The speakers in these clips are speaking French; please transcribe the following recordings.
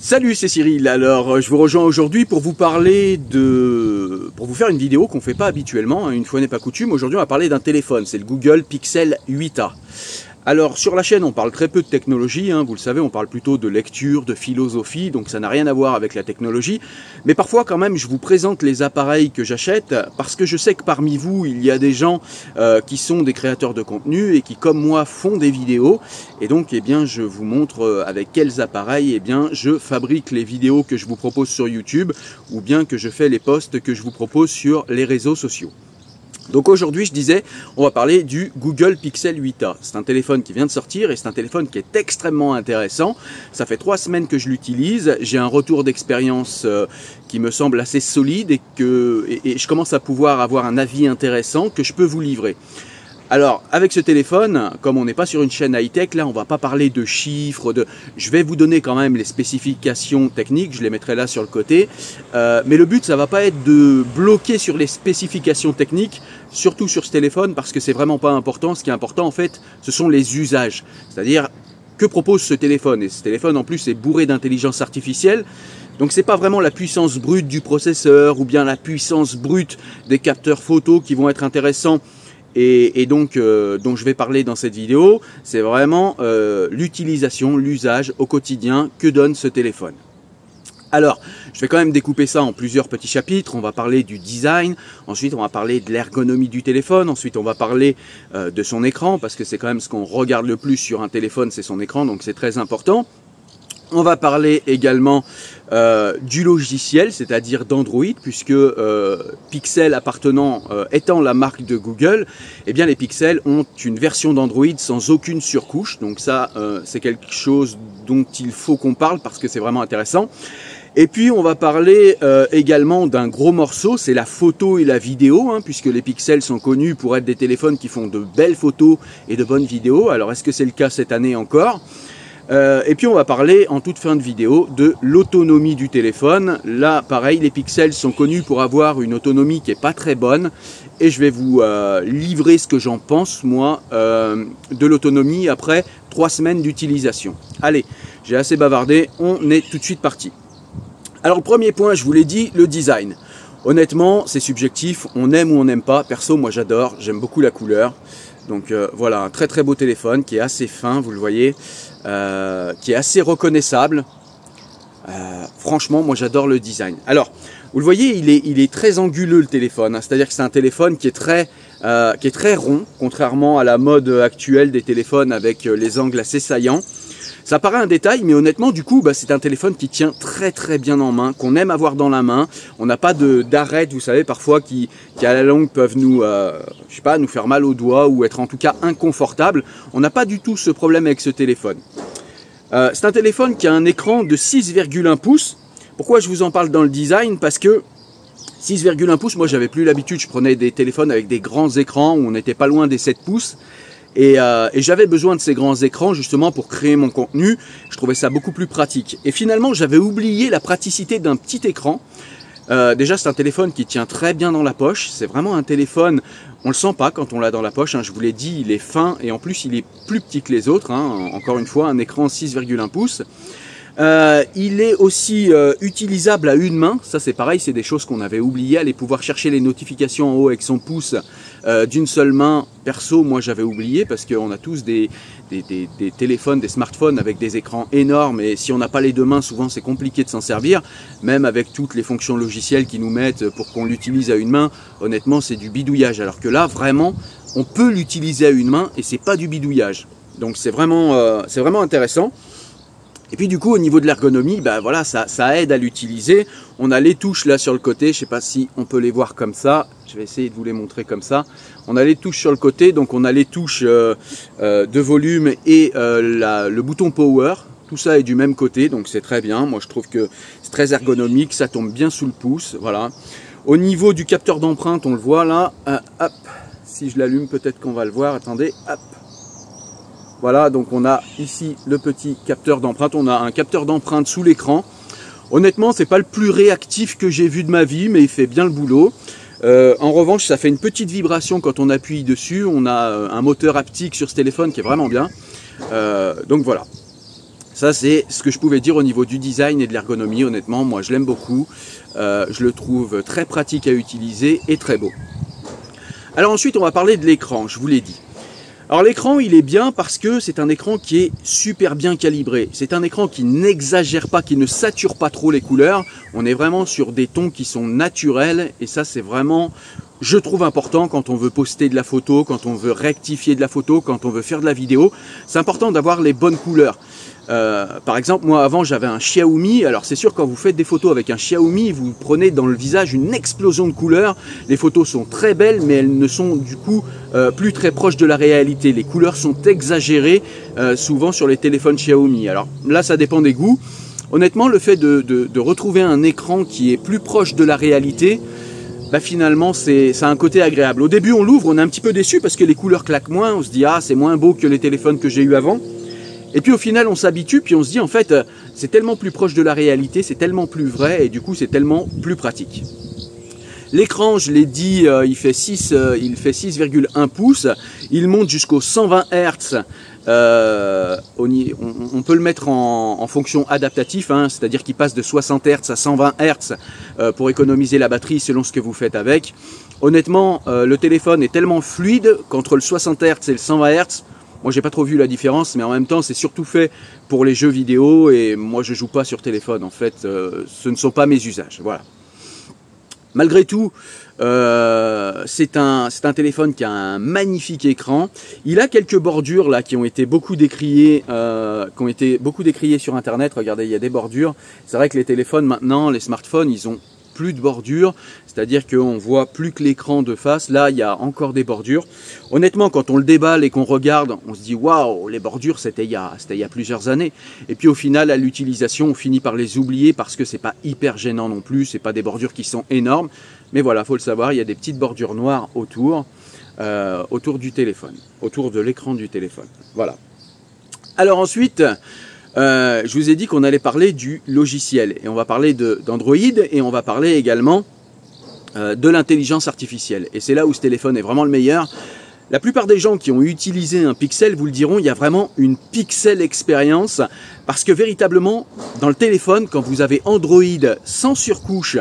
Salut, c'est Cyril. Alors, je vous rejoins aujourd'hui pour vous parler pour vous faire une vidéo qu'on ne fait pas habituellement, hein, une fois n'est pas coutume. Aujourd'hui, on va parler d'un téléphone, c'est le Google Pixel 8a. Alors, sur la chaîne, on parle très peu de technologie, hein, vous le savez, on parle plutôt de lecture, de philosophie, donc ça n'a rien à voir avec la technologie. Mais parfois, quand même, je vous présente les appareils que j'achète, parce que je sais que parmi vous, il y a des gens qui sont des créateurs de contenu et qui, comme moi, font des vidéos. Et donc, eh bien, je vous montre avec quels appareils, eh bien, je fabrique les vidéos que je vous propose sur YouTube, ou bien que je fais les posts que je vous propose sur les réseaux sociaux. Donc aujourd'hui, je disais, on va parler du Google Pixel 8a. C'est un téléphone qui vient de sortir et c'est un téléphone qui est extrêmement intéressant. Ça fait 3 semaines que je l'utilise. J'ai un retour d'expérience qui me semble assez solide et je commence à pouvoir avoir un avis intéressant que je peux vous livrer. Alors, avec ce téléphone, comme on n'est pas sur une chaîne high-tech, là, on va pas parler de chiffres, je vais vous donner quand même les spécifications techniques, je les mettrai là sur le côté. Mais le but, ça va pas être de bloquer sur les spécifications techniques, surtout sur ce téléphone, parce que c'est vraiment pas important. Ce qui est important, en fait, ce sont les usages. C'est-à-dire, que propose ce téléphone? Et ce téléphone, en plus, est bourré d'intelligence artificielle. Donc c'est pas vraiment la puissance brute du processeur ou bien la puissance brute des capteurs photo qui vont être intéressants. Et donc, dont je vais parler dans cette vidéo, c'est vraiment l'utilisation, l'usage au quotidien que donne ce téléphone. Alors, je vais quand même découper ça en plusieurs petits chapitres. On va parler du design, ensuite on va parler de l'ergonomie du téléphone, ensuite on va parler de son écran, parce que c'est quand même ce qu'on regarde le plus sur un téléphone, c'est son écran, donc c'est très important. On va parler également du logiciel, c'est-à-dire d'Android, puisque Pixel étant la marque de Google, eh bien les Pixel ont une version d'Android sans aucune surcouche. Donc ça, c'est quelque chose dont il faut qu'on parle parce que c'est vraiment intéressant. Et puis on va parler également d'un gros morceau, c'est la photo et la vidéo, hein, puisque les Pixels sont connus pour être des téléphones qui font de belles photos et de bonnes vidéos. Alors est-ce que c'est le cas cette année encore ? Et puis on va parler en toute fin de vidéo de l'autonomie du téléphone. Là pareil, les Pixels sont connus pour avoir une autonomie qui est pas très bonne et je vais vous livrer ce que j'en pense moi de l'autonomie après 3 semaines d'utilisation. Allez, j'ai assez bavardé, on est tout de suite parti. Alors le premier point, je vous l'ai dit, le design. Honnêtement, c'est subjectif, on aime ou on n'aime pas. Perso, moi j'adore, j'aime beaucoup la couleur. Donc voilà, un très très beau téléphone qui est assez fin, vous le voyez, qui est assez reconnaissable. Franchement, moi j'adore le design. Alors, vous le voyez, il est très anguleux le téléphone, hein, c'est-à-dire que c'est un téléphone qui est très rond, contrairement à la mode actuelle des téléphones avec les angles assez saillants. Ça paraît un détail, mais honnêtement, du coup, c'est un téléphone qui tient très très bien en main, qu'on aime avoir dans la main. On n'a pas d'arêtes, vous savez, parfois qui à la longue peuvent nous, je sais pas, nous faire mal aux doigts ou être en tout cas inconfortable. On n'a pas du tout ce problème avec ce téléphone. C'est un téléphone qui a un écran de 6,1 pouces. Pourquoi je vous en parle dans le design? Parce que 6,1 pouces, moi j'avais plus l'habitude, je prenais des téléphones avec des grands écrans où on n'était pas loin des 7 pouces. Et j'avais besoin de ces grands écrans justement pour créer mon contenu. Je trouvais ça beaucoup plus pratique. Et finalement, j'avais oublié la praticité d'un petit écran. Déjà, c'est un téléphone qui tient très bien dans la poche. C'est vraiment un téléphone, on le sent pas quand on l'a dans la poche. Hein. Je vous l'ai dit, il est fin et en plus, il est plus petit que les autres. Hein. Encore une fois, un écran 6,1 pouces. Il est aussi utilisable à une main, ça c'est pareil, c'est des choses qu'on avait oubliées, aller pouvoir chercher les notifications en haut avec son pouce d'une seule main. Perso, moi j'avais oublié parce qu'on a tous des téléphones, des smartphones avec des écrans énormes et si on n'a pas les deux mains, souvent c'est compliqué de s'en servir, même avec toutes les fonctions logicielles qu'ils nous mettent pour qu'on l'utilise à une main, honnêtement c'est du bidouillage, alors que là vraiment on peut l'utiliser à une main et c'est pas du bidouillage, donc c'est vraiment intéressant. Et puis du coup au niveau de l'ergonomie, voilà, ça aide à l'utiliser. On a les touches là sur le côté, je ne sais pas si on peut les voir comme ça, je vais essayer de vous les montrer comme ça. On a les touches sur le côté, donc on a les touches de volume et le bouton power. Tout ça est du même côté, donc c'est très bien. Moi je trouve que c'est très ergonomique, ça tombe bien sous le pouce, voilà. Au niveau du capteur d'empreinte, on le voit là, hop, si je l'allume peut-être qu'on va le voir, attendez, hop. Voilà, donc on a ici le petit capteur d'empreinte, on a un capteur d'empreinte sous l'écran. Honnêtement, c'est pas le plus réactif que j'ai vu de ma vie, mais il fait bien le boulot. En revanche, ça fait une petite vibration quand on appuie dessus. On a un moteur haptique sur ce téléphone qui est vraiment bien. Donc voilà. Ça, c'est ce que je pouvais dire au niveau du design et de l'ergonomie. Honnêtement, moi, je l'aime beaucoup. Je le trouve très pratique à utiliser et très beau. Alors ensuite, on va parler de l'écran, je vous l'ai dit. Alors l'écran, il est bien parce que c'est un écran qui est super bien calibré. C'est un écran qui n'exagère pas, qui ne sature pas trop les couleurs. On est vraiment sur des tons qui sont naturels et ça, c'est vraiment, je trouve, important quand on veut poster de la photo, quand on veut rectifier de la photo, quand on veut faire de la vidéo. C'est important d'avoir les bonnes couleurs. Par exemple, moi avant j'avais un Xiaomi. Alors c'est sûr, quand vous faites des photos avec un Xiaomi, vous prenez dans le visage une explosion de couleurs. Les photos sont très belles, mais elles ne sont du coup plus très proches de la réalité. Les couleurs sont exagérées souvent sur les téléphones Xiaomi. Alors là, ça dépend des goûts. Honnêtement, le fait de retrouver un écran qui est plus proche de la réalité, bah finalement ça a un côté agréable. Au début on l'ouvre, on est un petit peu déçu parce que les couleurs claquent moins. On se dit ah, c'est moins beau que les téléphones que j'ai eu avant. Et puis au final on s'habitue, puis on se dit en fait c'est tellement plus proche de la réalité, c'est tellement plus vrai et du coup c'est tellement plus pratique. L'écran, je l'ai dit, il fait 6,1 pouces, il monte jusqu'aux 120 Hz. On peut le mettre en fonction adaptatif, hein, c'est-à-dire qu'il passe de 60 Hz à 120 Hz pour économiser la batterie selon ce que vous faites avec. Honnêtement, le téléphone est tellement fluide qu'entre le 60 Hz et le 120 Hz, moi, j'ai pas trop vu la différence, mais en même temps, c'est surtout fait pour les jeux vidéo et moi, je joue pas sur téléphone. En fait, ce ne sont pas mes usages. Voilà. Malgré tout, c'est un téléphone qui a un magnifique écran. Il a quelques bordures là qui ont été beaucoup décriées, sur Internet. Regardez, il y a des bordures. C'est vrai que les téléphones maintenant, les smartphones, ils ont plus de bordures, c'est-à-dire qu'on voit plus que l'écran de face. Là, il y a encore des bordures. Honnêtement, quand on le déballe et qu'on regarde, on se dit waouh, les bordures, c'était il y a plusieurs années. Et puis au final, à l'utilisation, on finit par les oublier parce que c'est pas hyper gênant non plus. C'est pas des bordures qui sont énormes, mais voilà, faut le savoir, il y a des petites bordures noires autour du téléphone, autour de l'écran du téléphone. Voilà. Alors ensuite, je vous ai dit qu'on allait parler du logiciel et on va parler d'Android et on va parler également de l'intelligence artificielle. Et c'est là où ce téléphone est vraiment le meilleur. La plupart des gens qui ont utilisé un Pixel vous le diront, il y a vraiment une Pixel expérience parce que véritablement dans le téléphone, quand vous avez Android sans surcouche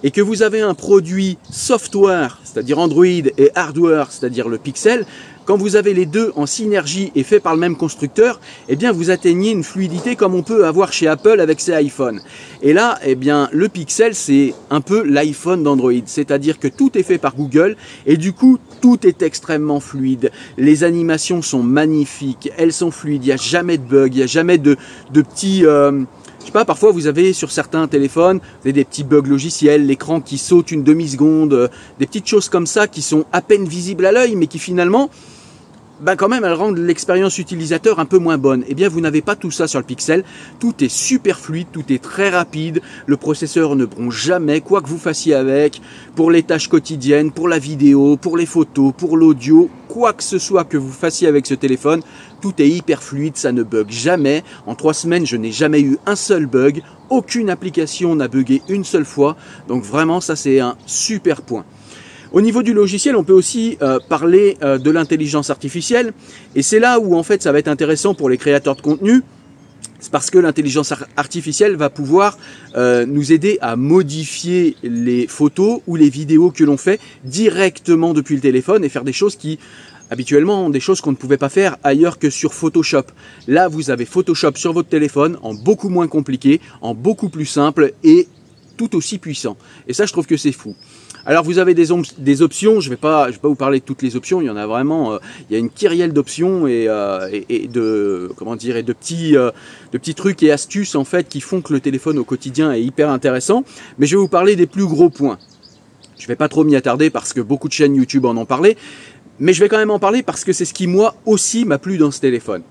et que vous avez un produit software, c'est-à-dire Android, et hardware, c'est-à-dire le Pixel, quand vous avez les deux en synergie et fait par le même constructeur, eh bien vous atteignez une fluidité comme on peut avoir chez Apple avec ses iPhones. Et là, eh bien le Pixel, c'est un peu l'iPhone d'Android, c'est-à-dire que tout est fait par Google et du coup tout est extrêmement fluide. Les animations sont magnifiques, elles sont fluides, il n'y a jamais de bug, il n'y a jamais de petits... je sais pas, parfois vous avez sur certains téléphones, vous avez des petits bugs logiciels, l'écran qui saute une demi-seconde, des petites choses comme ça qui sont à peine visibles à l'œil, mais qui finalement, ben quand même, elles rendent l'expérience utilisateur un peu moins bonne. Eh bien, vous n'avez pas tout ça sur le Pixel. Tout est super fluide, tout est très rapide. Le processeur ne bronche jamais, quoi que vous fassiez avec, pour les tâches quotidiennes, pour la vidéo, pour les photos, pour l'audio, quoi que ce soit que vous fassiez avec ce téléphone, tout est hyper fluide, ça ne bug jamais. En 3 semaines, je n'ai jamais eu un seul bug. Aucune application n'a bugué une seule fois. Donc vraiment, ça c'est un super point. Au niveau du logiciel, on peut aussi parler de l'intelligence artificielle. Et c'est là où en fait ça va être intéressant pour les créateurs de contenu. C'est parce que l'intelligence artificielle va pouvoir nous aider à modifier les photos ou les vidéos que l'on fait directement depuis le téléphone et faire des choses qui, habituellement, des choses qu'on ne pouvait pas faire ailleurs que sur Photoshop. Là, vous avez Photoshop sur votre téléphone en beaucoup moins compliqué, en beaucoup plus simple et tout aussi puissant. Et ça, je trouve que c'est fou. Alors vous avez des options, je vais pas vous parler de toutes les options, il y en a vraiment, il y a une kyrielle d'options et de petits trucs et astuces en fait qui font que le téléphone au quotidien est hyper intéressant. Mais je vais vous parler des plus gros points. Je vais pas trop m'y attarder parce que beaucoup de chaînes YouTube en ont parlé, mais je vais quand même en parler parce que c'est ce qui moi aussi m'a plu dans ce téléphone.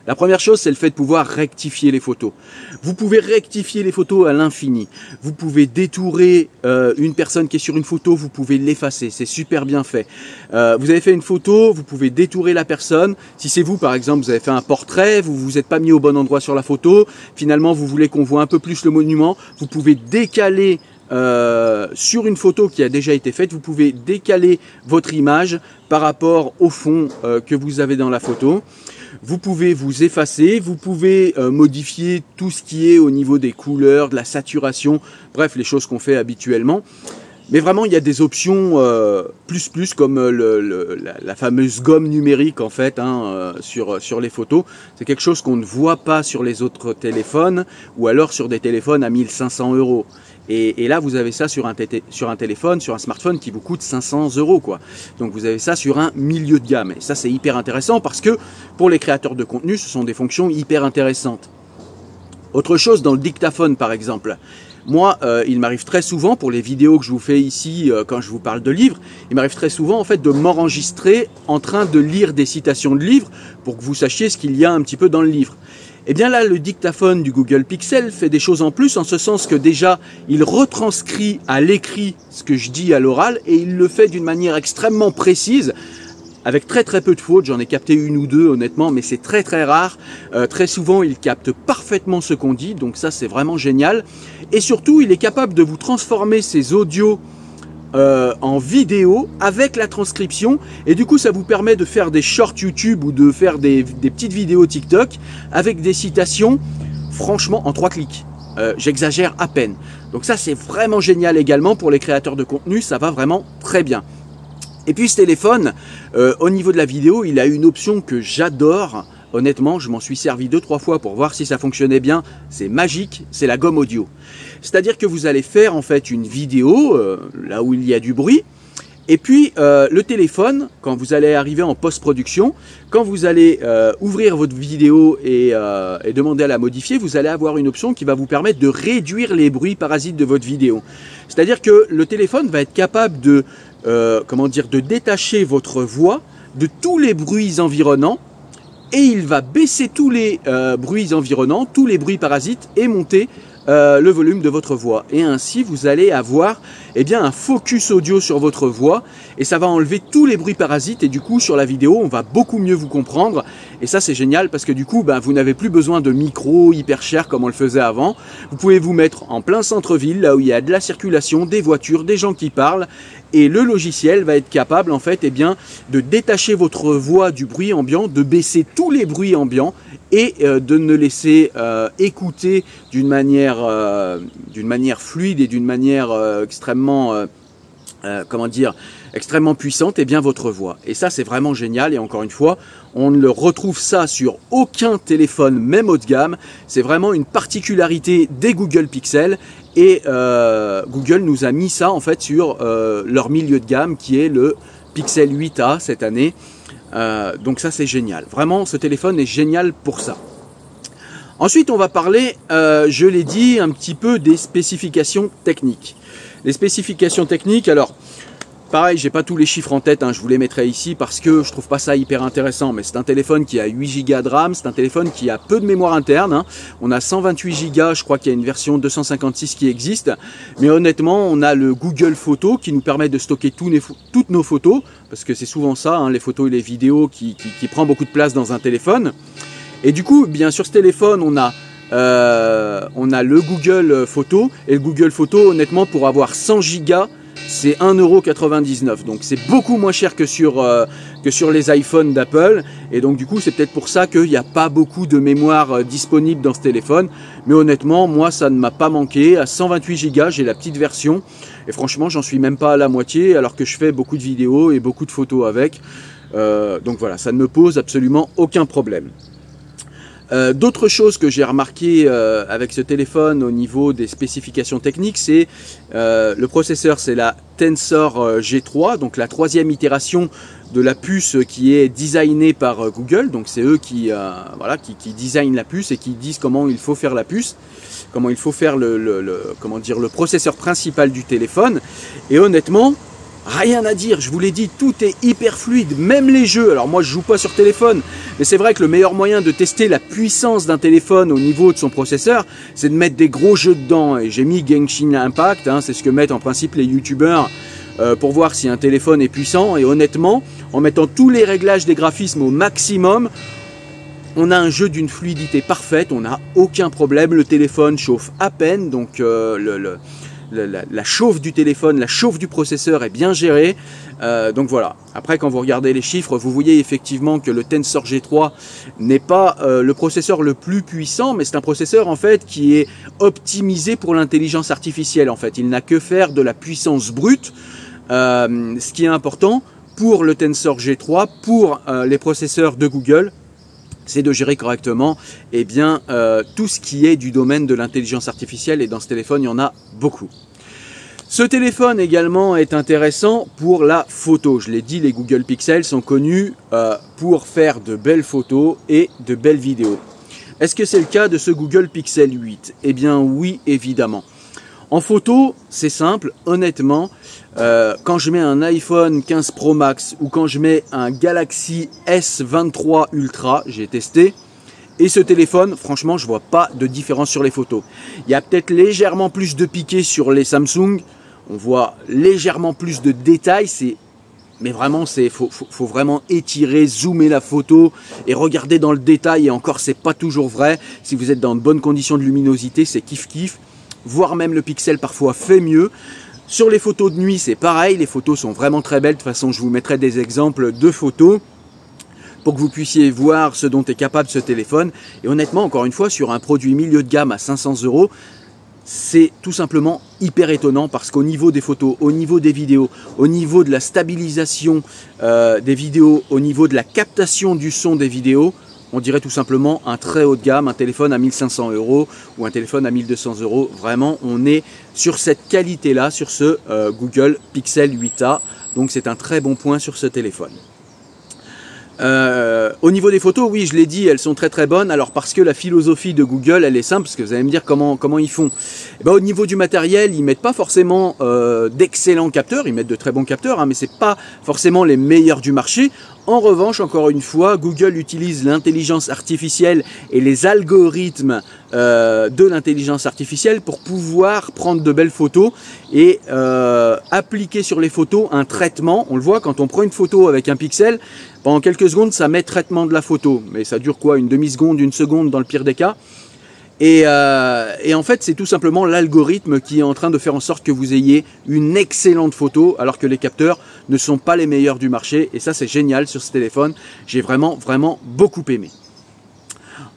La première chose, c'est le fait de pouvoir rectifier les photos. Vous pouvez rectifier les photos à l'infini. Vous pouvez détourer une personne qui est sur une photo, vous pouvez l'effacer. C'est super bien fait. Vous avez fait une photo, vous pouvez détourer la personne. Si c'est vous, par exemple, vous avez fait un portrait, vous vous êtes pas mis au bon endroit sur la photo. Finalement, vous voulez qu'on voit un peu plus le monument. Vous pouvez décaler sur une photo qui a déjà été faite. Vous pouvez décaler votre image par rapport au fond que vous avez dans la photo. vous pouvez vous effacer, vous pouvez modifier tout ce qui est au niveau des couleurs, de la saturation, bref, les choses qu'on fait habituellement. Mais vraiment, il y a des options plus comme la fameuse gomme numérique en fait sur les photos. C'est quelque chose qu'on ne voit pas sur les autres téléphones ou alors sur des téléphones à 1500 €. Et là, vous avez ça sur un téléphone, sur un smartphone qui vous coûte 500 € quoi. Donc vous avez ça sur un milieu de gamme. Et ça, c'est hyper intéressant parce que pour les créateurs de contenu, ce sont des fonctions hyper intéressantes. Autre chose dans le dictaphone par exemple. Moi, il m'arrive très souvent, pour les vidéos que je vous fais ici, quand je vous parle de livres, il m'arrive très souvent en fait de m'enregistrer en train de lire des citations de livres pour que vous sachiez ce qu'il y a un petit peu dans le livre. Et bien là, le dictaphone du Google Pixel fait des choses en plus, en ce sens que déjà, il retranscrit à l'écrit ce que je dis à l'oral et il le fait d'une manière extrêmement précise, avec très peu de fautes. J'en ai capté une ou deux honnêtement, mais c'est très rare. Très souvent, il capte parfaitement ce qu'on dit, donc ça c'est vraiment génial. Et surtout, il est capable de vous transformer ces audios en vidéo avec la transcription, et du coup ça vous permet de faire des shorts YouTube ou de faire des petites vidéos TikTok avec des citations franchement en 3 clics. J'exagère à peine. Donc ça c'est vraiment génial également pour les créateurs de contenu, ça va vraiment très bien. Et puis ce téléphone, au niveau de la vidéo, il a une option que j'adore. Honnêtement, je m'en suis servi 2-3 fois pour voir si ça fonctionnait bien. C'est magique, c'est la gomme audio. C'est-à-dire que vous allez faire en fait une vidéo, là où il y a du bruit, et puis le téléphone, quand vous allez arriver en post-production, quand vous allez ouvrir votre vidéo et demander à la modifier, vous allez avoir une option qui va vous permettre de réduire les bruits parasites de votre vidéo. C'est-à-dire que le téléphone va être capable de, de détacher votre voix de tous les bruits environnants, et il va baisser tous les bruits environnants, tous les bruits parasites, et monter le volume de votre voix. Et ainsi, vous allez avoir un focus audio sur votre voix, et ça va enlever tous les bruits parasites, et du coup, sur la vidéo, on va beaucoup mieux vous comprendre. Et ça, c'est génial, parce que du coup, vous n'avez plus besoin de micro hyper cher comme on le faisait avant. Vous pouvez vous mettre en plein centre-ville, là où il y a de la circulation, des voitures, des gens qui parlent, et le logiciel va être capable en fait de détacher votre voix du bruit ambiant, de baisser tous les bruits ambiants et de ne laisser écouter d'une manière fluide et d'une manière extrêmement extrêmement puissante votre voix. Et ça c'est vraiment génial, et encore une fois, on ne le retrouve ça sur aucun téléphone, même haut de gamme. C'est vraiment une particularité des Google Pixel, et Google nous a mis ça en fait sur leur milieu de gamme qui est le Pixel 8a cette année. Donc ça c'est génial. Vraiment, ce téléphone est génial pour ça. Ensuite, on va parler, je l'ai dit, un petit peu des spécifications techniques. Les spécifications techniques, alors pareil, j'ai pas tous les chiffres en tête, je vous les mettrai ici parce que je trouve pas ça hyper intéressant, mais c'est un téléphone qui a 8 Go de RAM, c'est un téléphone qui a peu de mémoire interne, on a 128 Go, je crois qu'il y a une version 256 qui existe, mais honnêtement, on a le Google Photos qui nous permet de stocker toutes nos photos, parce que c'est souvent ça, les photos et les vidéos qui prend beaucoup de place dans un téléphone. Et du coup, bien sur ce téléphone, on a le Google Photos, et le Google Photos, honnêtement, pour avoir 100 Go, c'est 1,99 €, donc c'est beaucoup moins cher que sur les iPhones d'Apple, et donc du coup c'est peut-être pour ça qu'il n'y a pas beaucoup de mémoire disponible dans ce téléphone, mais honnêtement moi ça ne m'a pas manqué. À 128 Go j'ai la petite version, et franchement j'en suis même pas à la moitié alors que je fais beaucoup de vidéos et beaucoup de photos avec, donc voilà, ça ne me pose absolument aucun problème. D'autres choses que j'ai remarqué avec ce téléphone au niveau des spécifications techniques, c'est le processeur, c'est la Tensor G3, donc la 3e itération de la puce qui est designée par Google. Donc c'est eux qui designent la puce et qui disent comment il faut faire la puce, comment il faut faire le processeur principal du téléphone. Et honnêtement, rien à dire, je vous l'ai dit, tout est hyper fluide, même les jeux. Alors moi je joue pas sur téléphone, mais c'est vrai que le meilleur moyen de tester la puissance d'un téléphone au niveau de son processeur, c'est de mettre des gros jeux dedans. Et j'ai mis Genshin Impact, c'est ce que mettent en principe les youtubeurs pour voir si un téléphone est puissant. Et honnêtement, en mettant tous les réglages des graphismes au maximum, on a un jeu d'une fluidité parfaite, on n'a aucun problème. Le téléphone chauffe à peine, donc la chauffe du téléphone, la chauffe du processeur est bien gérée. Donc voilà. Après, quand vous regardez les chiffres, vous voyez effectivement que le Tensor G3 n'est pas le processeur le plus puissant, mais c'est un processeur en fait qui est optimisé pour l'intelligence artificielle. En fait, il n'a que faire de la puissance brute. Ce qui est important pour le Tensor G3, pour les processeurs de Google, c'est de gérer correctement tout ce qui est du domaine de l'intelligence artificielle, et dans ce téléphone, il y en a beaucoup. Ce téléphone également est intéressant pour la photo. Je l'ai dit, les Google Pixel sont connus pour faire de belles photos et de belles vidéos. Est-ce que c'est le cas de ce Google Pixel 8? Eh bien oui, évidemment. En photo, c'est simple, honnêtement, quand je mets un iPhone 15 Pro Max ou quand je mets un Galaxy S23 Ultra, j'ai testé, et ce téléphone, franchement, je vois pas de différence sur les photos. Il y a peut-être légèrement plus de piqué sur les Samsung, on voit légèrement plus de détails, mais vraiment, faut vraiment étirer, zoomer la photo et regarder dans le détail, et encore, c'est pas toujours vrai. Si vous êtes dans de bonnes conditions de luminosité, c'est kiff-kiff. Voire même le Pixel parfois fait mieux. Sur les photos de nuit, c'est pareil, les photos sont vraiment très belles. De toute façon, je vous mettrai des exemples de photos pour que vous puissiez voir ce dont est capable ce téléphone. Et honnêtement, encore une fois, sur un produit milieu de gamme à 500 €, c'est tout simplement hyper étonnant, parce qu'au niveau des photos, au niveau des vidéos, au niveau de la stabilisation des vidéos, au niveau de la captation du son des vidéos, on dirait tout simplement un très haut de gamme, un téléphone à 1500 € ou un téléphone à 1200 €. Vraiment, on est sur cette qualité-là, sur ce Google Pixel 8a. Donc c'est un très bon point sur ce téléphone. Au niveau des photos, oui, je l'ai dit, elles sont très très bonnes. Alors parce que la philosophie de Google, elle est simple, parce que vous allez me dire comment ils font. Et au niveau du matériel, ils mettent pas forcément d'excellents capteurs, ils mettent de très bons capteurs, hein, mais c'est pas forcément les meilleurs du marché. En revanche, encore une fois, Google utilise l'intelligence artificielle et les algorithmes de l'intelligence artificielle pour pouvoir prendre de belles photos et appliquer sur les photos un traitement. On le voit quand on prend une photo avec un pixel, pendant quelques secondes, ça met traitement de la photo. Mais ça dure quoi? Une demi-seconde, une seconde dans le pire des cas. Et en fait, c'est tout simplement l'algorithme qui est en train de faire en sorte que vous ayez une excellente photo, alors que les capteurs ne sont pas les meilleurs du marché. Et ça, c'est génial sur ce téléphone. J'ai vraiment beaucoup aimé.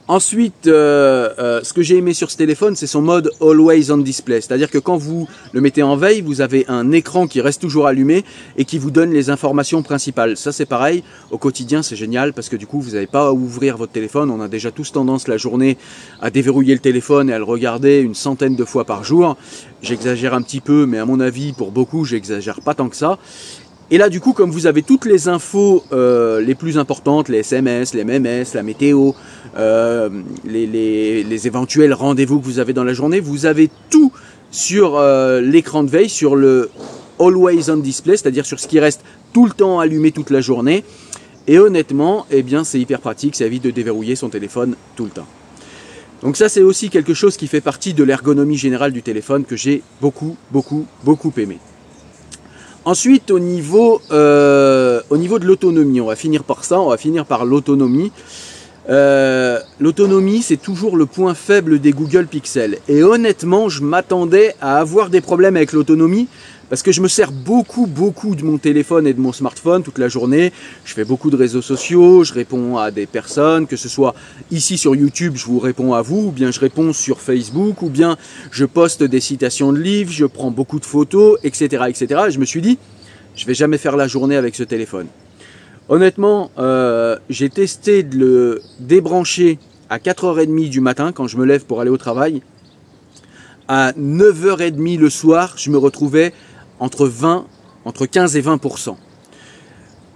Ensuite, ce que j'ai aimé sur ce téléphone, c'est son mode Always on Display. C'est-à-dire que quand vous le mettez en veille, vous avez un écran qui reste toujours allumé et qui vous donne les informations principales. Ça, c'est pareil. Au quotidien, c'est génial parce que du coup, vous n'avez pas à ouvrir votre téléphone. On a déjà tous tendance la journée à déverrouiller le téléphone et à le regarder une centaine de fois par jour. J'exagère un petit peu, mais à mon avis, pour beaucoup, j'exagère pas tant que ça. Et là, du coup, comme vous avez toutes les infos les plus importantes, les SMS, les MMS, la météo, les éventuels rendez-vous que vous avez dans la journée, vous avez tout sur l'écran de veille, sur le Always on Display, c'est-à-dire sur ce qui reste tout le temps allumé toute la journée. Et honnêtement, eh bien, c'est hyper pratique, ça évite de déverrouiller son téléphone tout le temps. Donc ça, c'est aussi quelque chose qui fait partie de l'ergonomie générale du téléphone que j'ai beaucoup aimé. Ensuite, au niveau de l'autonomie, on va finir par ça, on va finir par l'autonomie. L'autonomie, c'est toujours le point faible des Google Pixel. Et honnêtement, je m'attendais à avoir des problèmes avec l'autonomie, parce que je me sers beaucoup de mon téléphone et de mon smartphone toute la journée. Je fais beaucoup de réseaux sociaux, je réponds à des personnes, que ce soit ici sur YouTube, je vous réponds à vous, ou bien je réponds sur Facebook, ou bien je poste des citations de livres, je prends beaucoup de photos, etc. etc. Et je me suis dit, je vais jamais faire la journée avec ce téléphone. Honnêtement, j'ai testé de le débrancher à 4h30 du matin quand je me lève pour aller au travail. À 9h30 le soir, je me retrouvais entre 15 et 20%.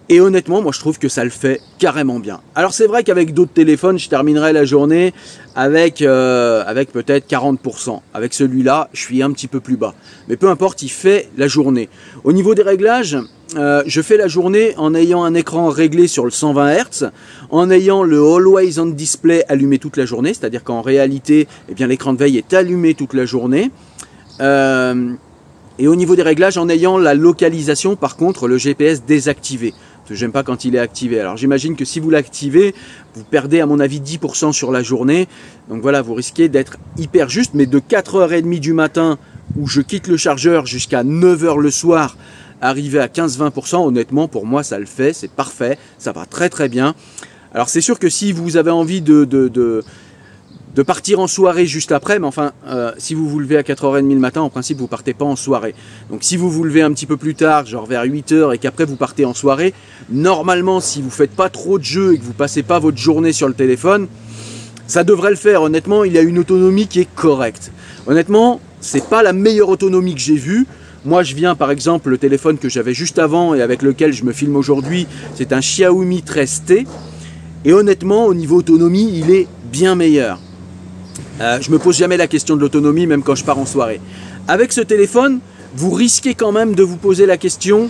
Et honnêtement, moi je trouve que ça le fait carrément bien. Alors c'est vrai qu'avec d'autres téléphones, je terminerai la journée avec peut-être 40%. Avec celui-là, je suis un petit peu plus bas. Mais peu importe, il fait la journée. Au niveau des réglages, je fais la journée en ayant un écran réglé sur le 120 Hz, en ayant le Always on Display allumé toute la journée, c'est-à-dire qu'en réalité, eh bien, l'écran de veille est allumé toute la journée. Et au niveau des réglages, en ayant la localisation, par contre, le GPS désactivé. Parce que j'aime pas quand il est activé. Alors j'imagine que si vous l'activez, vous perdez à mon avis 10% sur la journée. Donc voilà, vous risquez d'être hyper juste. Mais de 4h30 du matin où je quitte le chargeur jusqu'à 9 h le soir, arriver à 15-20%, honnêtement pour moi ça le fait, c'est parfait, ça va très très bien. Alors c'est sûr que si vous avez envie de partir en soirée juste après, mais enfin, si vous vous levez à 4h30 le matin, en principe, vous partez pas en soirée. Donc si vous vous levez un petit peu plus tard, genre vers 8 h, et qu'après vous partez en soirée, normalement, si vous faites pas trop de jeux et que vous passez pas votre journée sur le téléphone, ça devrait le faire. Honnêtement, il a une autonomie qui est correcte. Honnêtement, c'est pas la meilleure autonomie que j'ai vue. Moi, je viens, par exemple, le téléphone que j'avais juste avant et avec lequel je me filme aujourd'hui, c'est un Xiaomi 13T. Et honnêtement, au niveau autonomie, il est bien meilleur. Je me pose jamais la question de l'autonomie, même quand je pars en soirée. Avec ce téléphone, vous risquez quand même de vous poser la question,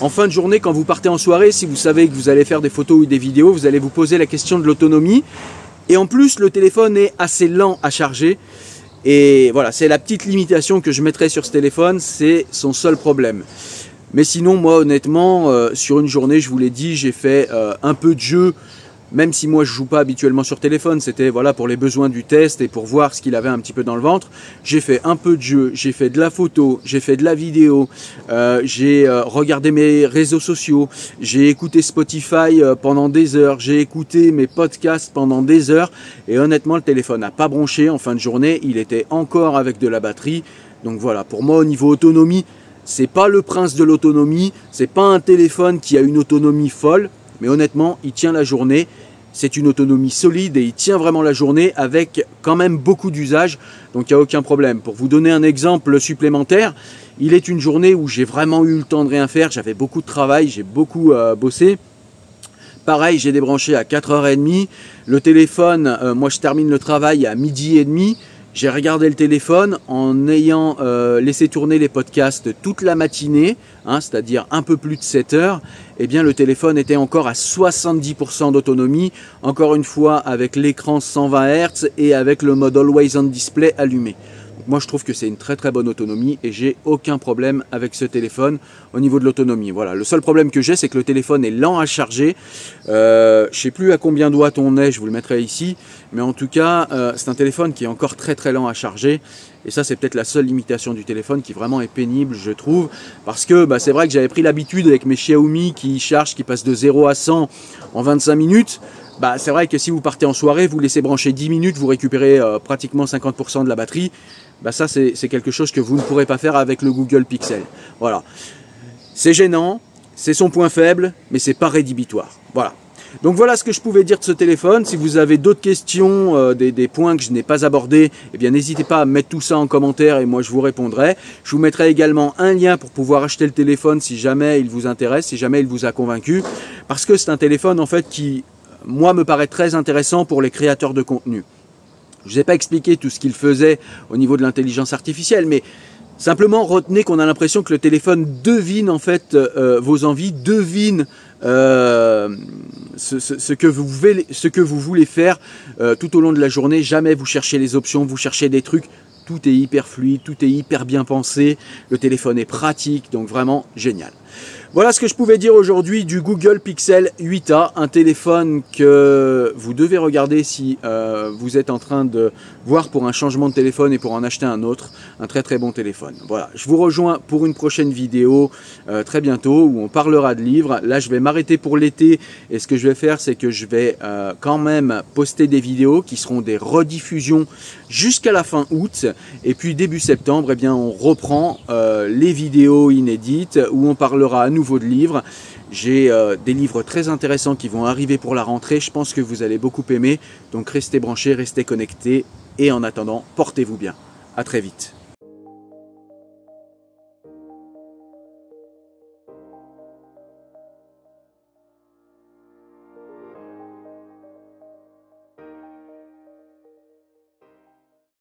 en fin de journée, quand vous partez en soirée, si vous savez que vous allez faire des photos ou des vidéos, vous allez vous poser la question de l'autonomie. Et en plus, le téléphone est assez lent à charger. Et voilà, c'est la petite limitation que je mettrai sur ce téléphone, c'est son seul problème. Mais sinon, moi, honnêtement, sur une journée, je vous l'ai dit, j'ai fait un peu de jeu. Même si moi je joue pas habituellement sur téléphone, c'était voilà pour les besoins du test et pour voir ce qu'il avait un petit peu dans le ventre. J'ai fait un peu de jeu, j'ai fait de la photo, j'ai fait de la vidéo, j'ai regardé mes réseaux sociaux, j'ai écouté Spotify pendant des heures, j'ai écouté mes podcasts pendant des heures et honnêtement le téléphone n'a pas bronché en fin de journée, il était encore avec de la batterie. Donc voilà, pour moi au niveau autonomie, c'est pas le prince de l'autonomie, c'est pas un téléphone qui a une autonomie folle. Mais honnêtement, il tient la journée, c'est une autonomie solide et il tient vraiment la journée avec quand même beaucoup d'usage, donc il n'y a aucun problème. Pour vous donner un exemple supplémentaire, il est une journée où j'ai vraiment eu le temps de rien faire, j'avais beaucoup de travail, j'ai beaucoup bossé. Pareil, j'ai débranché à 4h30, le téléphone, moi je termine le travail à 12h30. J'ai regardé le téléphone en ayant laissé tourner les podcasts toute la matinée, hein, c'est-à-dire un peu plus de 7 heures. Eh bien, le téléphone était encore à 70% d'autonomie, encore une fois avec l'écran 120 Hz et avec le mode Always On Display allumé. Donc, moi, je trouve que c'est une très très bonne autonomie et j'ai aucun problème avec ce téléphone au niveau de l'autonomie. Voilà, le seul problème que j'ai, c'est que le téléphone est lent à charger. Je ne sais plus à combien de watts on est, je vous le mettrai ici. Mais en tout cas, c'est un téléphone qui est encore très très lent à charger. Et ça, c'est peut-être la seule limitation du téléphone qui vraiment est pénible, je trouve. Parce que c'est vrai que j'avais pris l'habitude avec mes Xiaomi qui chargent, qui passent de 0 à 100 en 25 minutes. C'est vrai que si vous partez en soirée, vous laissez brancher 10 minutes, vous récupérez pratiquement 50% de la batterie. Ça, c'est quelque chose que vous ne pourrez pas faire avec le Google Pixel. Voilà. C'est gênant, c'est son point faible, mais c'est pas rédhibitoire. Voilà. Donc voilà ce que je pouvais dire de ce téléphone. Si vous avez d'autres questions, des points que je n'ai pas abordés, eh bien n'hésitez pas à mettre tout ça en commentaire et moi je vous répondrai. Je vous mettrai également un lien pour pouvoir acheter le téléphone si jamais il vous intéresse, si jamais il vous a convaincu. Parce que c'est un téléphone en fait qui, moi, me paraît très intéressant pour les créateurs de contenu. Je ne vous ai pas expliqué tout ce qu'il faisait au niveau de l'intelligence artificielle, mais simplement retenez qu'on a l'impression que le téléphone devine en fait vos envies, devine ce que vous voulez faire tout au long de la journée. Jamais vous cherchez les options, vous cherchez des trucs. Tout est hyper fluide, tout est hyper bien pensé. Le téléphone est pratique, donc vraiment génial. Voilà ce que je pouvais dire aujourd'hui du Google Pixel 8a, un téléphone que vous devez regarder si vous êtes en train de voir pour un changement de téléphone et pour en acheter un autre. Un très très bon téléphone. Voilà, je vous rejoins pour une prochaine vidéo très bientôt où on parlera de livres. Là, je vais m'arrêter pour l'été et ce que je vais faire, c'est que je vais quand même poster des vidéos qui seront des rediffusions jusqu'à la fin août. Et puis début septembre, eh bien, on reprend les vidéos inédites où on parlera à nouveau de livres. J'ai des livres très intéressants qui vont arriver pour la rentrée. Je pense que vous allez beaucoup aimer. Donc restez branchés, restez connectés. Et en attendant, portez-vous bien. À très vite.